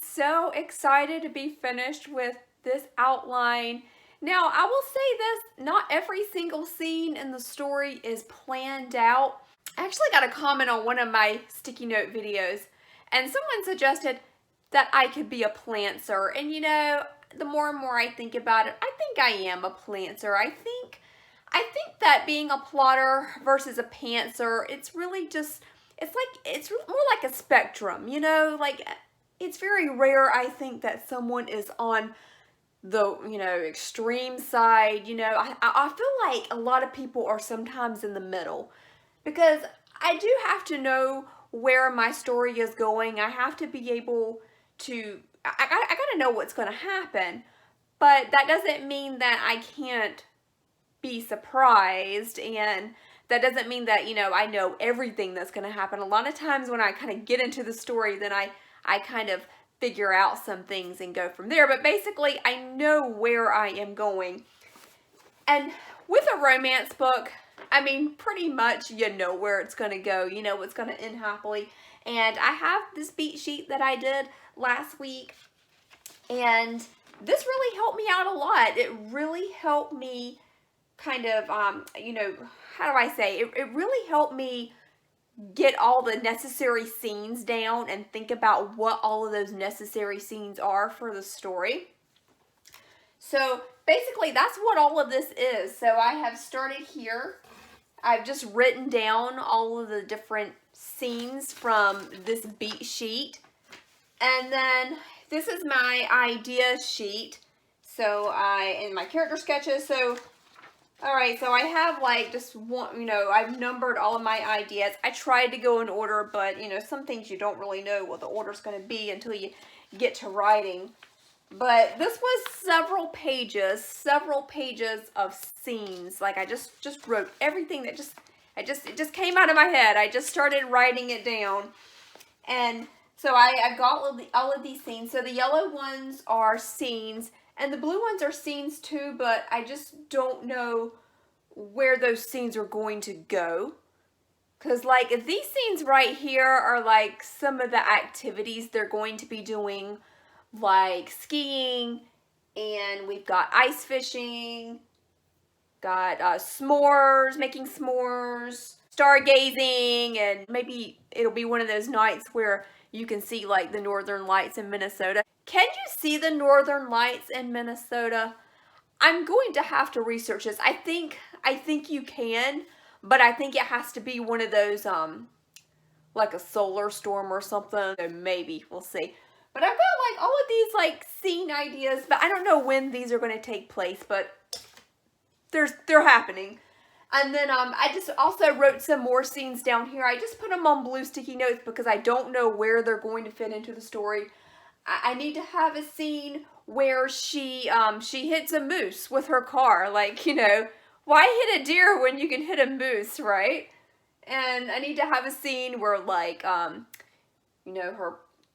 so excited to be finished with this outline. Now, I will say this, not every single scene in the story is planned out. I actually got a comment on one of my sticky note videos, and someone suggested that I could be a plantser. And you know, the more and more I think about it, I think I am a plantser. I think that being a plotter versus a pantser, it's really just, it's more like a spectrum, you know? Like, it's very rare, I think, that someone is on the, you know, extreme side. You know, I feel like a lot of people are sometimes in the middle, because I do have to know where my story is going. I have to be able to, I gotta know what's gonna happen, but that doesn't mean that I can't be surprised, and that doesn't mean that, you know, I know everything that's gonna happen. A lot of times when I kind of get into the story, then I kind of figure out some things and go from there. But basically, I know where I am going. And with a romance book, I mean, pretty much you know where it's going to go. You know it's going to end happily. And I have this beat sheet that I did last week, and this really helped me out a lot. It really helped me kind of, you know, how do I say? It really helped me get all the necessary scenes down and think about what all of those necessary scenes are for the story. So basically that's what all of this is. So I have started here. I've just written down all of the different scenes from this beat sheet. And then this is my idea sheet. So in my character sketches. So alright, so I have like just one, you know, I've numbered all of my ideas. I tried to go in order, but you know, some things you don't really know what the order's going to be until you get to writing. But this was several pages of scenes. Like I just wrote everything that it just came out of my head. I just started writing it down. And so I've got all of these scenes. So the yellow ones are scenes, and the blue ones are scenes too, but I just don't know where those scenes are going to go. Because like these scenes right here are like some of the activities they're going to be doing, like skiing, and we've got ice fishing, got s'mores, making s'mores, stargazing, and maybe it'll be one of those nights where you can see like the northern lights in Minnesota. Can you see the northern lights in Minnesota? I'm going to have to research this. I think you can, but I think it has to be one of those like a solar storm or something. So maybe we'll see. But I've got like all of these like scene ideas, but I don't know when these are going to take place, but they're happening. And then I just also wrote some more scenes down here. I just put them on blue sticky notes because I don't know where they're going to fit into the story. I need to have a scene where she hits a moose with her car. Like, you know, why hit a deer when you can hit a moose, right? And I need to have a scene where like, you know,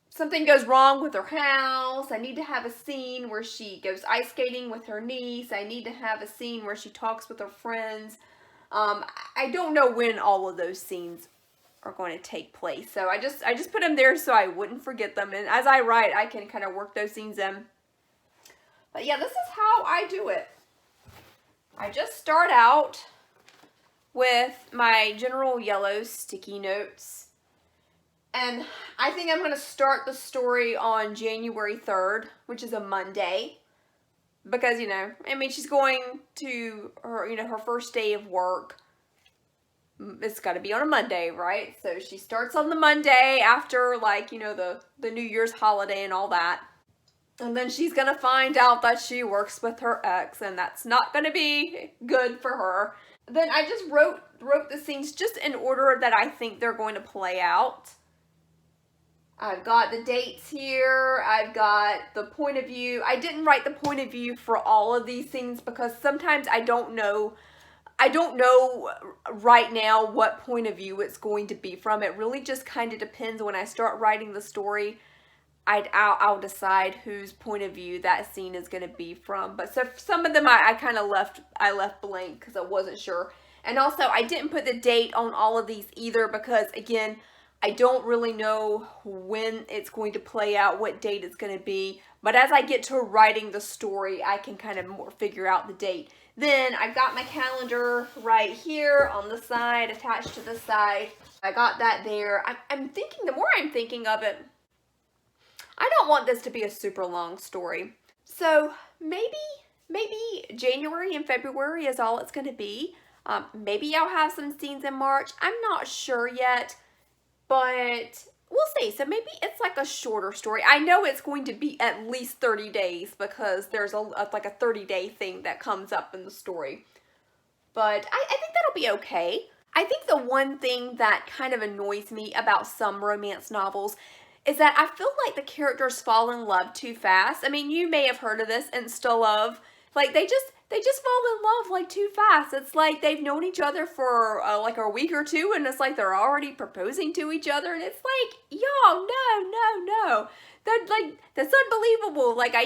something goes wrong with her house. I need to have a scene where she goes ice skating with her niece. I need to have a scene where she talks with her friends. I don't know when all of those scenes are going to take place. So I just put them there so I wouldn't forget them. And as I write, I can kind of work those scenes in. But yeah, this is how I do it. I just start out with my general yellow sticky notes. And I think I'm going to start the story on January 3rd, which is a Monday. Because, you know, I mean, she's going to her, you know, her first day of work. It's got to be on a Monday, right? So she starts on the Monday after, like, you know, the New Year's holiday and all that. And then she's going to find out that she works with her ex, and that's not going to be good for her. Then I just wrote the scenes just in order that I think they're going to play out. I've got the dates here. I've got the point of view. I didn't write the point of view for all of these things because sometimes I don't know right now what point of view it's going to be from. It really just kind of depends. When I start writing the story, I'll decide whose point of view that scene is going to be from. But so some of them I kind of left blank because I wasn't sure. And also I didn't put the date on all of these either because, again, I don't really know when it's going to play out, what date it's going to be, but as I get to writing the story, I can kind of more figure out the date. Then I've got my calendar right here on the side, attached to the side. I got that there. I'm thinking, the more I'm thinking of it, I don't want this to be a super long story. So maybe January and February is all it's going to be. Maybe I'll have some scenes in March. I'm not sure yet, but we'll see. So maybe it's like a shorter story. I know it's going to be at least 30 days because there's like a 30-day thing that comes up in the story. But I think that'll be okay. I think the one thing that kind of annoys me about some romance novels is that I feel like the characters fall in love too fast. I mean, you may have heard of this, insta-love. Like, they just fall in love, like, too fast. It's like they've known each other for, like, a week or two, and it's like they're already proposing to each other, and it's like, yo, no. That's unbelievable. Like, I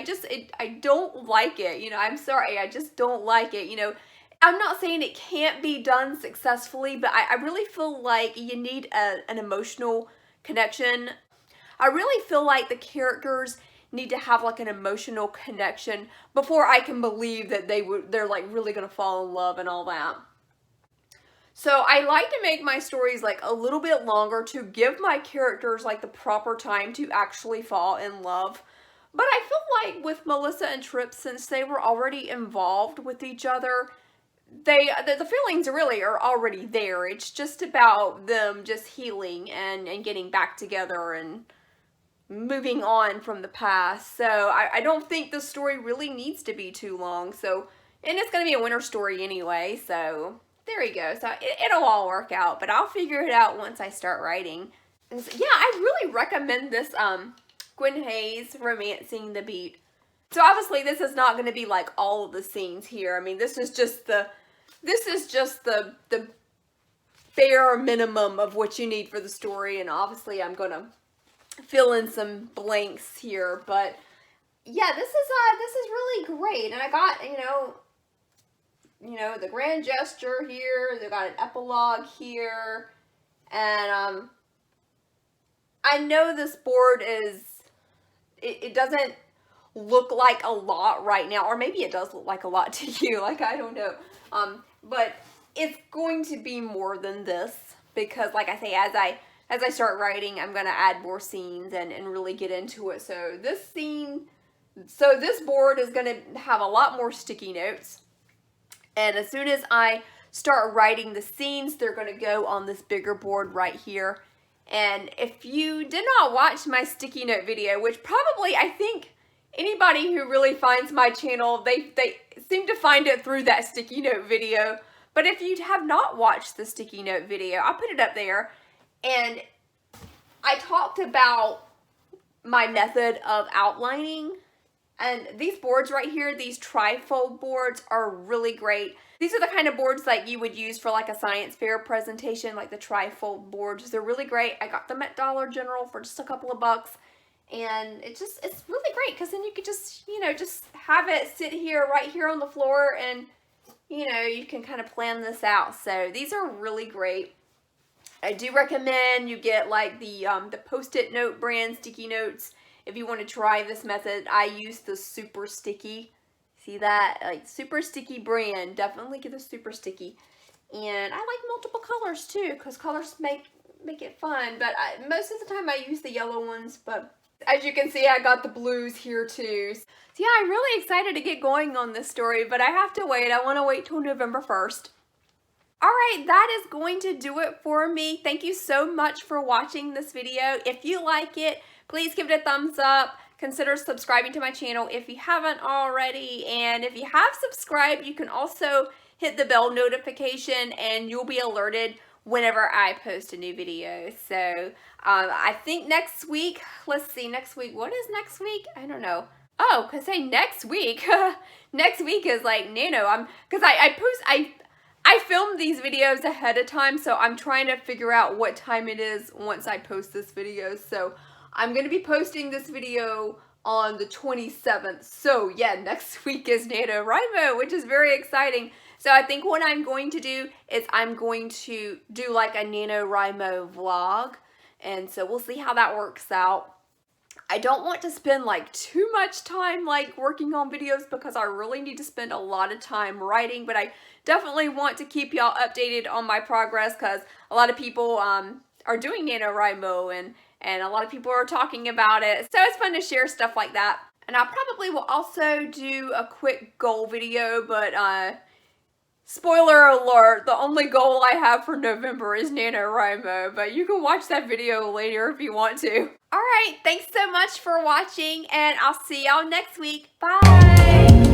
don't like it. You know, I'm sorry, I just don't like it, you know. I'm not saying it can't be done successfully, but I really feel like you need an emotional connection. I really feel like the characters need to have like an emotional connection before I can believe that they're like really gonna fall in love and all that. So I like to make my stories like a little bit longer to give my characters like the proper time to actually fall in love. But I feel like with Melissa and Tripp, since they were already involved with each other, the feelings really are already there. It's just about them just healing and getting back together and moving on from the past. So I don't think the story really needs to be too long. So, and it's going to be a winter story anyway, so there we go. So it'll all work out, but I'll figure it out once I start writing. And so, yeah, I really recommend this Gwen Hayes Romancing the Beat. So obviously this is not going to be like all of the scenes here. I mean, this is just the bare minimum of what you need for the story, and obviously I'm going to fill in some blanks here, but yeah, this is really great. And I got, you know, the grand gesture here, they got an epilogue here, and I know this board is, it doesn't look like a lot right now, or maybe it does look like a lot to you, like, I don't know, but it's going to be more than this, because like I say, as I start writing, I'm going to add more scenes and really get into it. So this board is going to have a lot more sticky notes. And as soon as I start writing the scenes, they're going to go on this bigger board right here. And if you did not watch my sticky note video, which probably I think anybody who really finds my channel, they seem to find it through that sticky note video. But if you have not watched the sticky note video, I'll put it up there. And I talked about my method of outlining, and these boards right here, these trifold boards, are really great. These are the kind of boards that you would use for like a science fair presentation, like the trifold boards. They're really great. I got them at Dollar General for just a couple of bucks, and it's really great because then you could just, just have it sit here, right here on the floor, and, you can kind of plan this out. So these are really great. I do recommend you get like the Post-it note brand sticky notes if you want to try this method. I use the Super Sticky. See that? Like Super Sticky brand. Definitely get the Super Sticky. And I like multiple colors too, because colors make it fun. But most of the time I use the yellow ones. But as you can see, I got the blues here too. So yeah, I'm really excited to get going on this story, but I have to wait. I want to wait till November 1st. Alright, that is going to do it for me. Thank you so much for watching this video. If you like it, please give it a thumbs up. Consider subscribing to my channel if you haven't already. And if you have subscribed, you can also hit the bell notification and you'll be alerted whenever I post a new video. So, I think next week, let's see, next week, what is next week? I don't know. Oh, because say next week. Next week is like Nano. Because I film these videos ahead of time, so I'm trying to figure out what time it is once I post this video. So I'm going to be posting this video on the 27th. So yeah, next week is Nanowrimo, which is very exciting. So I think what I'm going to do is I'm going to do like a Nanowrimo vlog. And so we'll see how that works out. I don't want to spend like too much time like working on videos because I really need to spend a lot of time writing, but I definitely want to keep y'all updated on my progress because a lot of people are doing Nanowrimo and a lot of people are talking about it. So it's fun to share stuff like that. And I probably will also do a quick goal video, but spoiler alert, the only goal I have for November is Nanowrimo, but you can watch that video later if you want to. Alright, thanks so much for watching, and I'll see y'all next week. Bye!